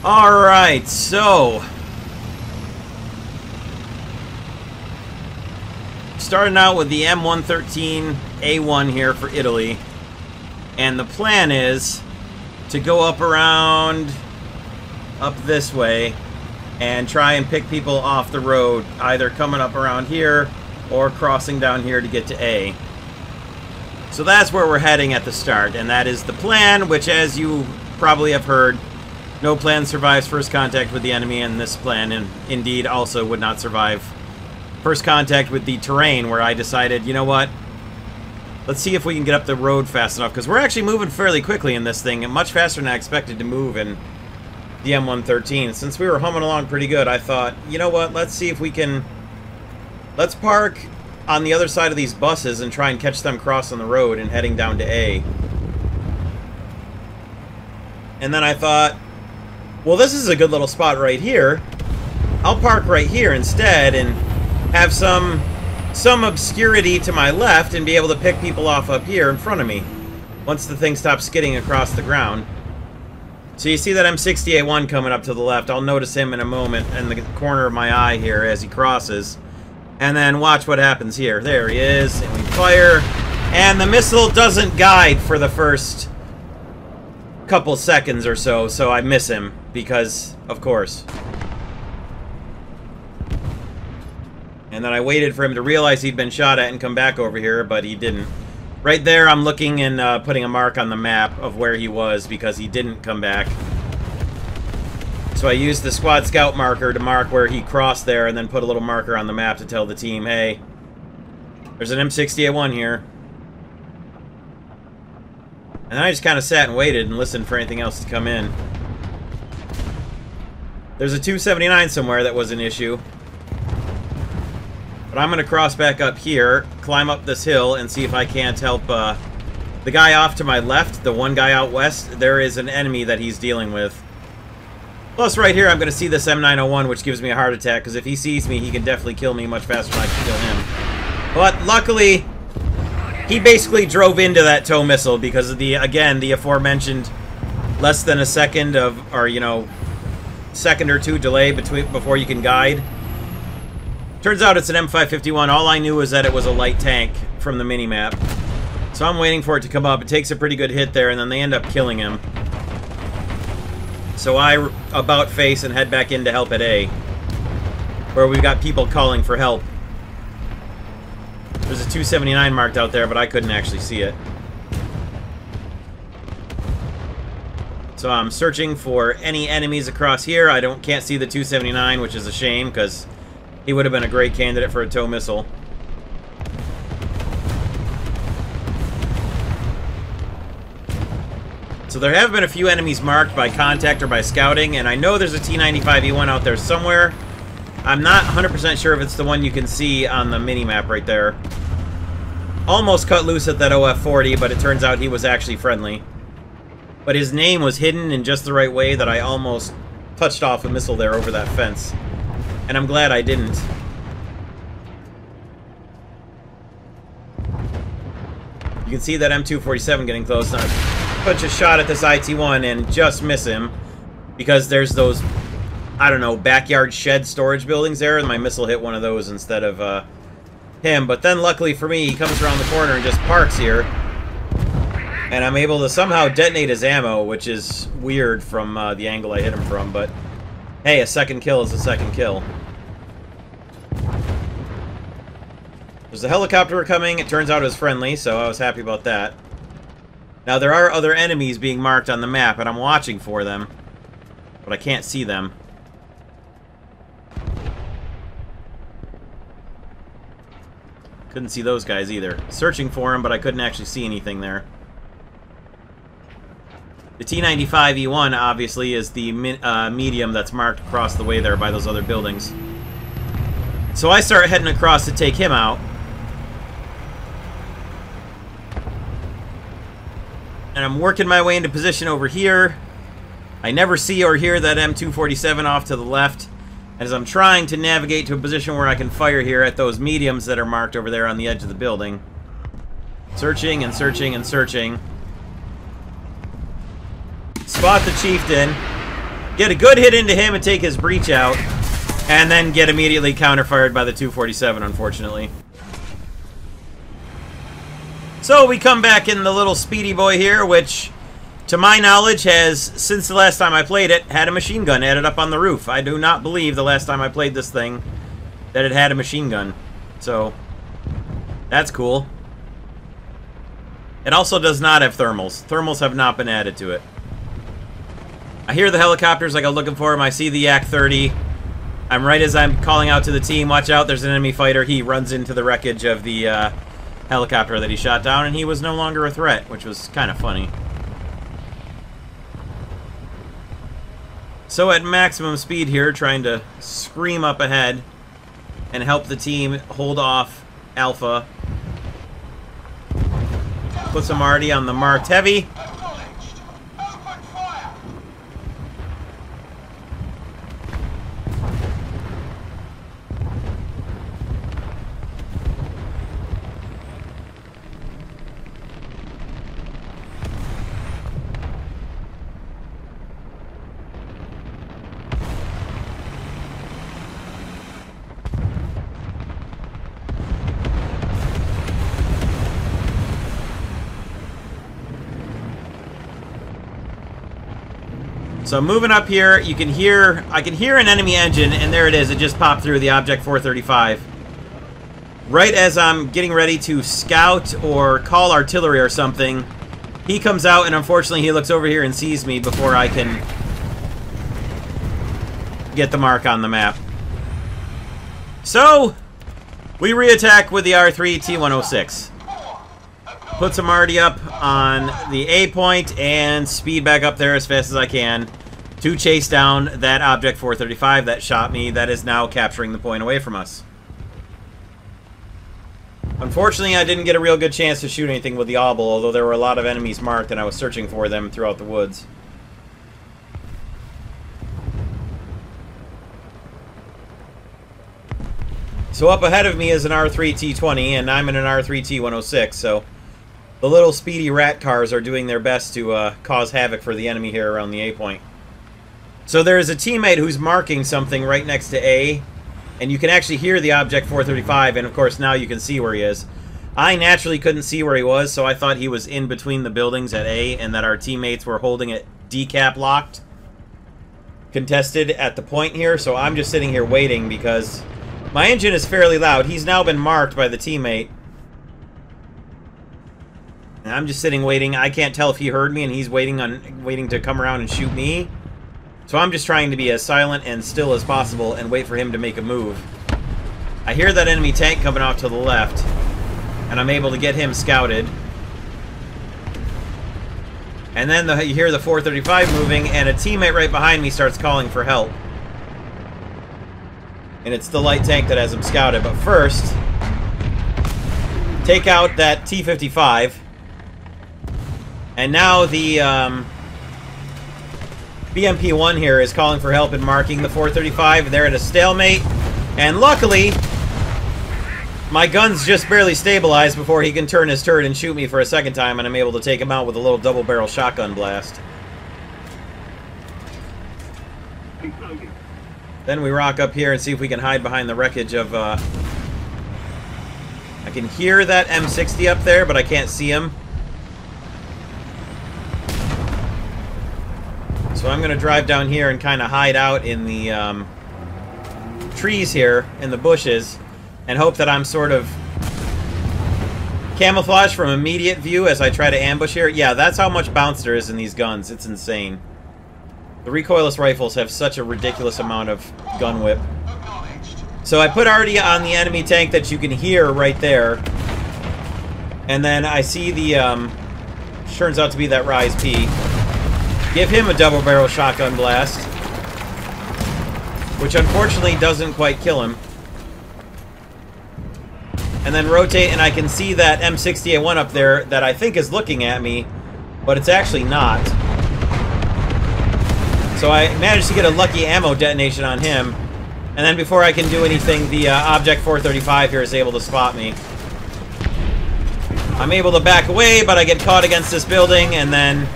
Alright, so starting out with the M113A1 here for Italy. And the plan is to go up around up this way and try and pick people off the road, either coming up around here or crossing down here to get to A. So that's where we're heading at the start, and that is the plan, which, as you probably have heard, no plan survives first contact with the enemy, and this plan indeed also would not survive first contact with the terrain, where I decided, you know what, let's see if we can get up the road fast enough, because we're actually moving fairly quickly in this thing, and much faster than I expected to move in the M113. Since we were humming along pretty good, I thought, you know what, let's see if we can... Let's park on the other side of these buses and try and catch them crossing the road and heading down to A. And then I thought, well, this is a good little spot right here. I'll park right here instead and have some obscurity to my left and be able to pick people off up here in front of me once the thing stops skidding across the ground. So you see that M60A1 coming up to the left. I'll notice him in a moment in the corner of my eye here as he crosses. And then watch what happens here. There he is, and we fire. And the missile doesn't guide for the first couple seconds or so, so I miss him, because, of course. And then I waited for him to realize he'd been shot at and come back over here, but he didn't. Right there, I'm looking and putting a mark on the map of where he was, because he didn't come back. So I used the squad scout marker to mark where he crossed there, and then put a little marker on the map to tell the team, hey, there's an M60A1 here. And then I just kind of sat and waited and listened for anything else to come in. There's a 279 somewhere that was an issue. But I'm going to cross back up here, climb up this hill, and see if I can't help the guy off to my left, the one guy out west. There is an enemy that he's dealing with. Plus, right here, I'm going to see this M901, which gives me a heart attack, because if he sees me, he can definitely kill me much faster than I can kill him. But luckily, he basically drove into that tow missile because of the, again, the aforementioned less than a second of, or, you know, second or two delay before you can guide. Turns out it's an M551. All I knew was that it was a light tank from the mini-map. So I'm waiting for it to come up. It takes a pretty good hit there, and then they end up killing him. So I about face and head back in to help at A, where we've got people calling for help. There's a 279 marked out there, but I couldn't actually see it. So I'm searching for any enemies across here. I can't see the 279, which is a shame, because he would have been a great candidate for a tow missile. So there have been a few enemies marked by contact or by scouting, and I know there's a T95E1 out there somewhere. I'm not 100% sure if it's the one you can see on the mini-map right there. Almost cut loose at that OF-40, but it turns out he was actually friendly. But his name was hidden in just the right way that I almost touched off a missile there over that fence. And I'm glad I didn't. You can see that M247 getting close. Now, punch a shot at this IT-1 and just miss him, because there's those, I don't know, backyard shed storage buildings there, and my missile hit one of those instead of him. But then luckily for me, he comes around the corner and just parks here, and I'm able to somehow detonate his ammo, which is weird from the angle I hit him from, but hey, a second kill is a second kill. There's a helicopter coming. It turns out it was friendly, so I was happy about that. Now, there are other enemies being marked on the map, and I'm watching for them, but I can't see them. Couldn't see those guys either. Searching for them, but I couldn't actually see anything there. The T95E1, obviously, is the medium that's marked across the way there by those other buildings. So I start heading across to take him out. And I'm working my way into position over here. I never see or hear that M247 off to the left. As I'm trying to navigate to a position where I can fire here at those mediums that are marked over there on the edge of the building. Searching and searching and searching. Spot the chieftain. get a good hit into him and take his breach out, and then get immediately counterfired by the 247, unfortunately. So we come back in the little speedy boy here, which, to my knowledge, has, since the last time I played it, had a machine gun added up on the roof. I do not believe the last time I played this thing that it had a machine gun. So, that's cool. It also does not have thermals. Thermals have not been added to it. I hear the helicopters, I go looking for him. I see the Yak-30. I'm right as I'm calling out to the team, watch out, there's an enemy fighter. He runs into the wreckage of the helicopter that he shot down, and he was no longer a threat, which was kind of funny. So at maximum speed here, trying to scream up ahead and help the team hold off Alpha. Put some arty on the marked heavy. So moving up here, you can hear, I can hear an enemy engine, and there it is, it just popped through the Object 435. Right as I'm getting ready to scout or call artillery or something, he comes out, and unfortunately he looks over here and sees me before I can get the mark on the map. So, we re-attack with the R3 T106. Put some arty up on the A point and speed back up there as fast as I can to chase down that Object 435 that shot me, that is now capturing the point away from us. Unfortunately, I didn't get a real good chance to shoot anything with the Obel, although there were a lot of enemies marked and I was searching for them throughout the woods. So up ahead of me is an R3 T20, and I'm in an R3 T106, so the little speedy rat cars are doing their best to cause havoc for the enemy here around the A point. So there is a teammate who's marking something right next to A, and you can actually hear the Object 435, and of course now you can see where he is. I naturally couldn't see where he was, so I thought he was in between the buildings at A, and that our teammates were holding it decap locked, contested at the point here, so I'm just sitting here waiting because my engine is fairly loud. He's now been marked by the teammate. And I'm just sitting waiting. I can't tell if he heard me and he's waiting to come around and shoot me. So I'm just trying to be as silent and still as possible and wait for him to make a move. I hear that enemy tank coming out to the left, and I'm able to get him scouted. And then you hear the 435 moving, and a teammate right behind me starts calling for help. And it's the light tank that has him scouted. But first, take out that T-55. And now the BMP-1 here is calling for help and marking the 435. They're at a stalemate. And luckily, my gun's just barely stabilized before he can turn his turret and shoot me for a second time, and I'm able to take him out with a little double-barrel shotgun blast. Then we rock up here and see if we can hide behind the wreckage of, I can hear that M60 up there, but I can't see him. So I'm going to drive down here and kind of hide out in the trees here, in the bushes, and hope that I'm sort of camouflaged from immediate view as I try to ambush here. Yeah, that's how much bounce there is in these guns. It's insane. The recoilless rifles have such a ridiculous amount of gun whip. So I put arty on the enemy tank that you can hear right there. And then I see the, turns out to be that Rise P. Give him a double-barrel shotgun blast, which unfortunately doesn't quite kill him. And then rotate, and I can see that M60A1 up there that I think is looking at me, but it's actually not. So I managed to get a lucky ammo detonation on him, and then before I can do anything, the Object 435 here is able to spot me. I'm able to back away, but I get caught against this building, and then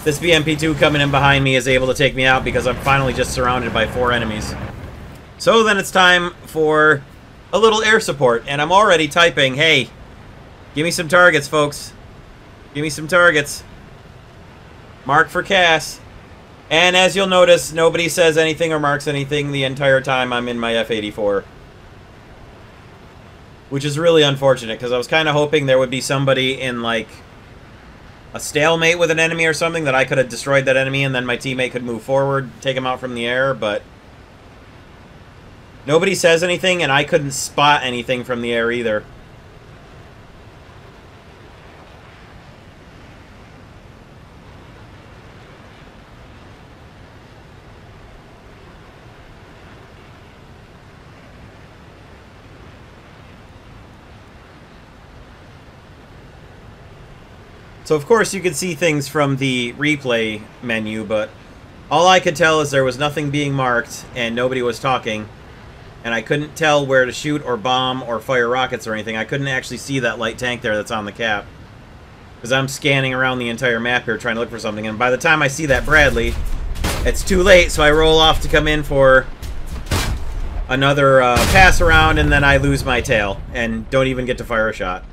this BMP-2 coming in behind me is able to take me out because I'm finally just surrounded by 4 enemies. So then it's time for a little air support, and I'm already typing, hey, give me some targets, folks. Give me some targets. Mark for Cass. And as you'll notice, nobody says anything or marks anything the entire time I'm in my F-84. Which is really unfortunate, because I was kind of hoping there would be somebody in, like, a stalemate with an enemy or something, that I could have destroyed that enemy, and then my teammate could move forward, take him out from the air, but nobody says anything, and I couldn't spot anything from the air either. So, of course, you could see things from the replay menu, but all I could tell is there was nothing being marked and nobody was talking. And I couldn't tell where to shoot or bomb or fire rockets or anything. I couldn't actually see that light tank there that's on the cap, because I'm scanning around the entire map here trying to look for something. And by the time I see that Bradley, it's too late, so I roll off to come in for another pass around, and then I lose my tail and don't even get to fire a shot.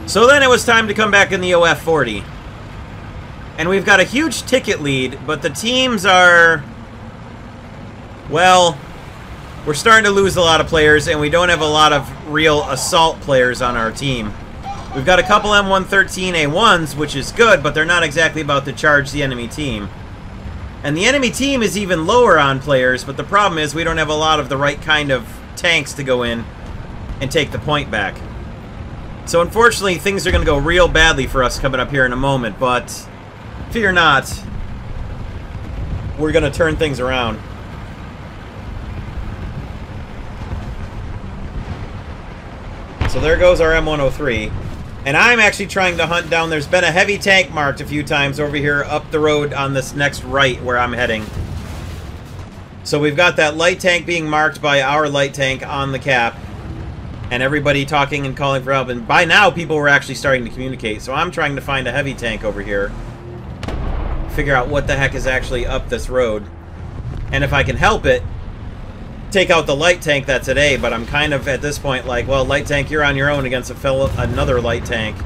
So then it was time to come back in the OF-40. And we've got a huge ticket lead, but the teams are, well, we're starting to lose a lot of players, and we don't have a lot of real assault players on our team. We've got a couple M113A1s, which is good, but they're not exactly about to charge the enemy team. And the enemy team is even lower on players, but the problem is we don't have a lot of the right kind of tanks to go in and take the point back. So unfortunately, things are going to go real badly for us coming up here in a moment, but fear not, we're going to turn things around. So there goes our M103. And I'm actually trying to hunt down, there's been a heavy tank marked a few times over here up the road on this next right where I'm heading. So we've got that light tank being marked by our light tank on the cap. And everybody talking and calling for help. And by now, people were actually starting to communicate. So I'm trying to find a heavy tank over here. Figure out what the heck is actually up this road. And if I can help it, take out the light tank that's at A. But I'm kind of, at this point, like, well, light tank, you're on your own against another light tank.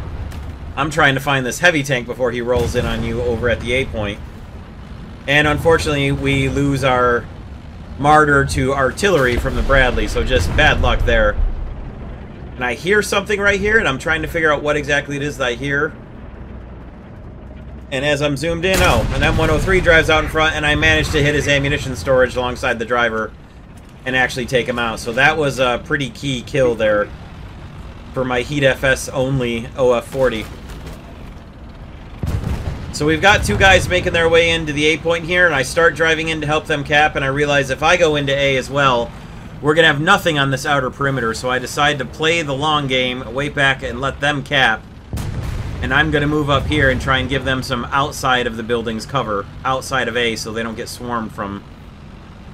I'm trying to find this heavy tank before he rolls in on you over at the A point. And unfortunately, we lose our martyr to artillery from the Bradley. So just bad luck there. And I hear something right here, and I'm trying to figure out what exactly it is that I hear. And as I'm zoomed in, oh, an M103 drives out in front, and I managed to hit his ammunition storage alongside the driver and actually take him out. So that was a pretty key kill there for my Heat FS only OF-40. So we've got 2 guys making their way into the A point here, and I start driving in to help them cap, and I realize if I go into A as well, we're going to have nothing on this outer perimeter, so I decide to play the long game, wait back and let them cap. And I'm going to move up here and try and give them some outside of the building's cover, outside of A, so they don't get swarmed from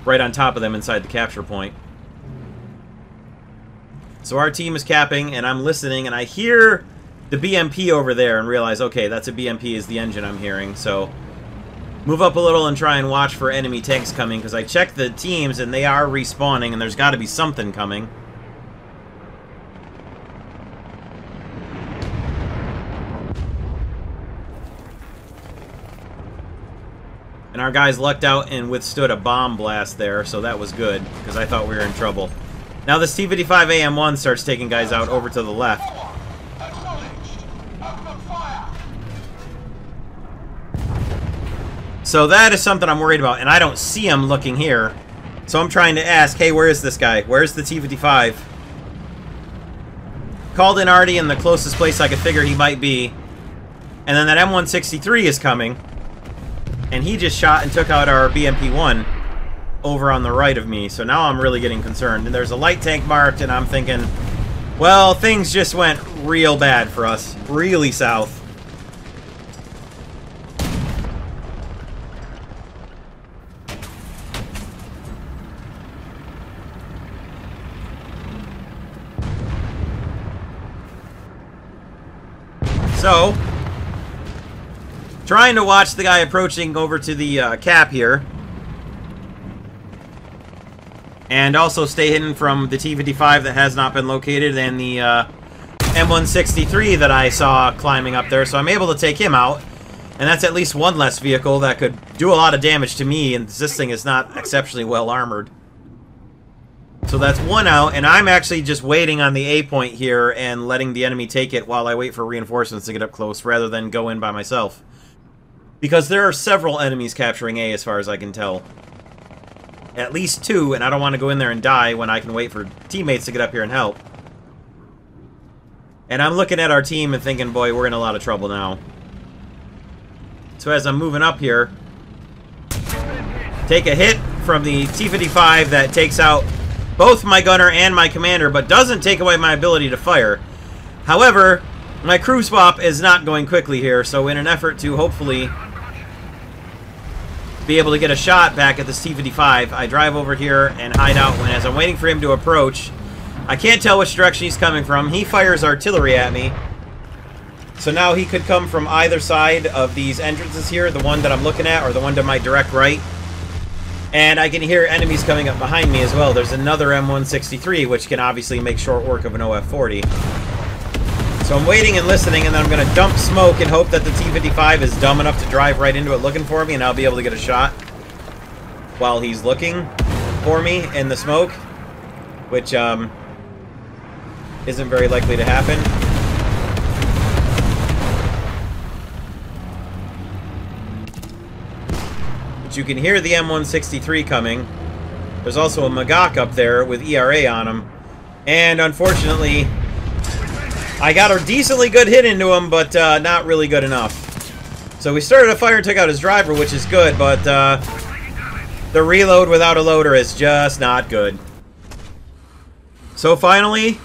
right on top of them inside the capture point. So our team is capping, and I'm listening, and I hear the BMP over there and realize, okay, that's a BMP is the engine I'm hearing, so move up a little and try and watch for enemy tanks coming, because I checked the teams and they are respawning, and there's got to be something coming. And our guys lucked out and withstood a bomb blast there, so that was good, because I thought we were in trouble. Now this T-55 AM-1 starts taking guys out over to the left. So that is something I'm worried about, and I don't see him looking here. So I'm trying to ask, hey, where is this guy? Where's the T-55? Called in Artie in the closest place I could figure he might be. And then that M163 is coming. And he just shot and took out our BMP-1 over on the right of me. So now I'm really getting concerned. And there's a light tank marked, and I'm thinking, well, things just went real bad for us. Really south. So, Trying to watch the guy approaching over to the cap here. And also stay hidden from the T-55 that has not been located and the M163 that I saw climbing up there. So I'm able to take him out. And that's at least one less vehicle that could do a lot of damage to me, and this thing is not exceptionally well armored. So that's one out, and I'm actually just waiting on the A point here and letting the enemy take it while I wait for reinforcements to get up close, rather than go in by myself. Because there are several enemies capturing A as far as I can tell. At least two, and I don't want to go in there and die when I can wait for teammates to get up here and help. And I'm looking at our team and thinking, boy, we're in a lot of trouble now. So as I'm moving up here, take a hit from the T-55 that takes out both my gunner and my commander, but doesn't take away my ability to fire. However, my crew swap is not going quickly here, so in an effort to hopefully be able to get a shot back at this T-55, I drive over here and hide out. When as I'm waiting for him to approach, I can't tell which direction he's coming from. He fires artillery at me. So now he could come from either side of these entrances here, the one that I'm looking at or the one to my direct right. And I can hear enemies coming up behind me as well. There's another M163, which can obviously make short work of an OF-40. So I'm waiting and listening, and then I'm going to dump smoke and hope that the T-55 is dumb enough to drive right into it looking for me, and I'll be able to get a shot while he's looking for me in the smoke, which isn't very likely to happen. You can hear the M163 coming. There's also a Magok up there with ERA on him. And unfortunately, I got a decently good hit into him, but not really good enough. So we started a fire and took out his driver, which is good, but the reload without a loader is just not good. So finally,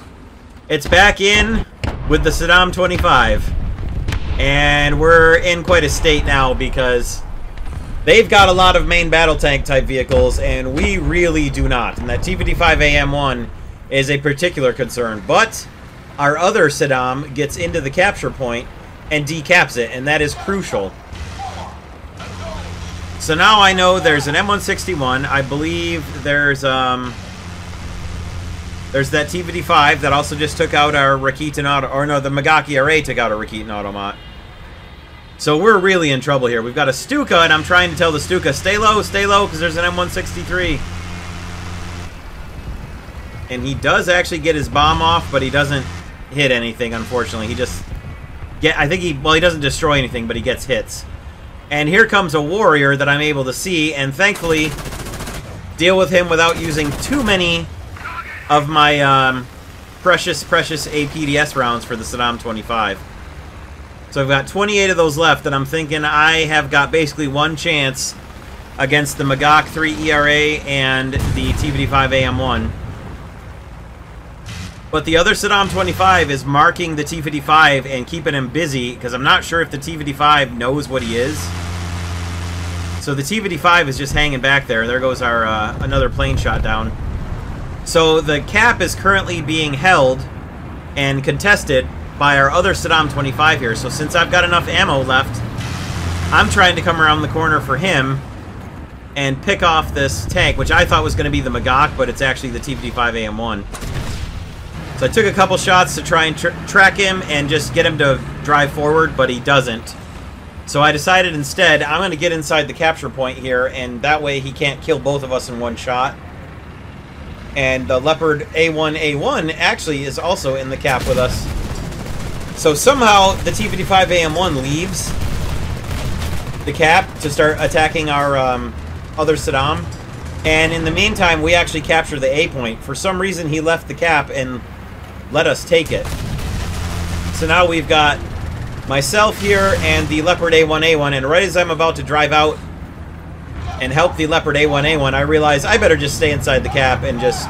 it's back in with the Saddam 25. And we're in quite a state now because they've got a lot of main battle tank type vehicles, and we really do not. And that T-55 AM-1 is a particular concern. But our other Saddam gets into the capture point and decaps it, and that is crucial. So now I know there's an M161. I believe there's that T-55 that also just took out our Rakitan Auto, or no, the Magok ERA took out a Rakitan Automat. So we're really in trouble here. We've got a Stuka, and I'm trying to tell the Stuka, stay low, because there's an M163. And he does actually get his bomb off, but he doesn't hit anything, unfortunately. He just he doesn't destroy anything, but he gets hits. And here comes a warrior that I'm able to see, and thankfully deal with him without using too many of my precious APDS rounds for the Saddam 25. So I've got 28 of those left, and I'm thinking I have got basically one chance against the Magok 3 ERA and the T-55 AM-1. But the other Saddam 25 is marking the T-55 and keeping him busy, because I'm not sure if the T-55 knows what he is. So the T-55 is just hanging back there. There goes our another plane shot down. So the cap is currently being held and contested by our other Saddam 25 here. So since I've got enough ammo left, I'm trying to come around the corner for him and pick off this tank, which I thought was going to be the Magok, but it's actually the T-55 AM-1. So I took a couple shots to try and track him and just get him to drive forward, but he doesn't. So I decided instead I'm going to get inside the capture point here, and that way he can't kill both of us in one shot. And the Leopard A1A1 actually is also in the cap with us. So somehow the T-55 AM-1 leaves the cap to start attacking our other Saddam. And in the meantime, we actually capture the A point. For some reason, he left the cap and let us take it. So now we've got myself here and the Leopard A1A1. And right as I'm about to drive out and help the Leopard A1A1, I realize I better just stay inside the cap and just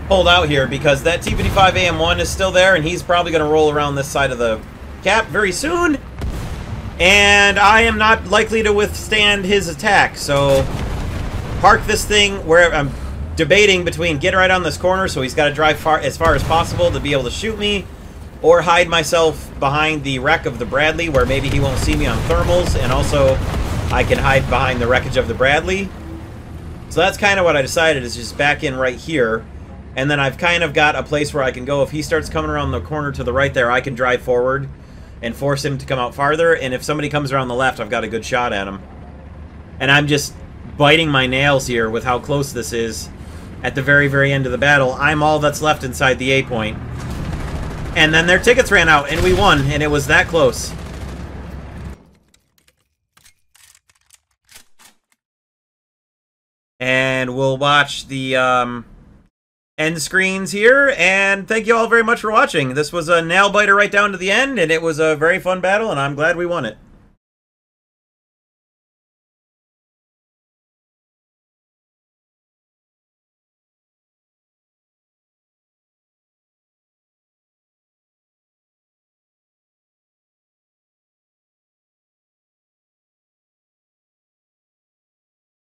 hold out here, because that T-55 AM-1 is still there, and he's probably going to roll around this side of the cap very soon. And I am not likely to withstand his attack, so park this thing where I'm debating between getting right on this corner, so he's got to drive as far as possible to be able to shoot me, or hide myself behind the wreck of the Bradley, where maybe he won't see me on thermals, and also I can hide behind the wreckage of the Bradley. So that's kind of what I decided, is just back in right here. And then I've kind of got a place where I can go. If he starts coming around the corner to the right there, I can drive forward and force him to come out farther. And if somebody comes around the left, I've got a good shot at him. And I'm just biting my nails here with how close this is at the very, very end of the battle. I'm all that's left inside the A point. And then their tickets ran out, and we won, and it was that close. And we'll watch the end screens here, and thank you all very much for watching. This was a nail-biter right down to the end, and it was a very fun battle, and I'm glad we won it.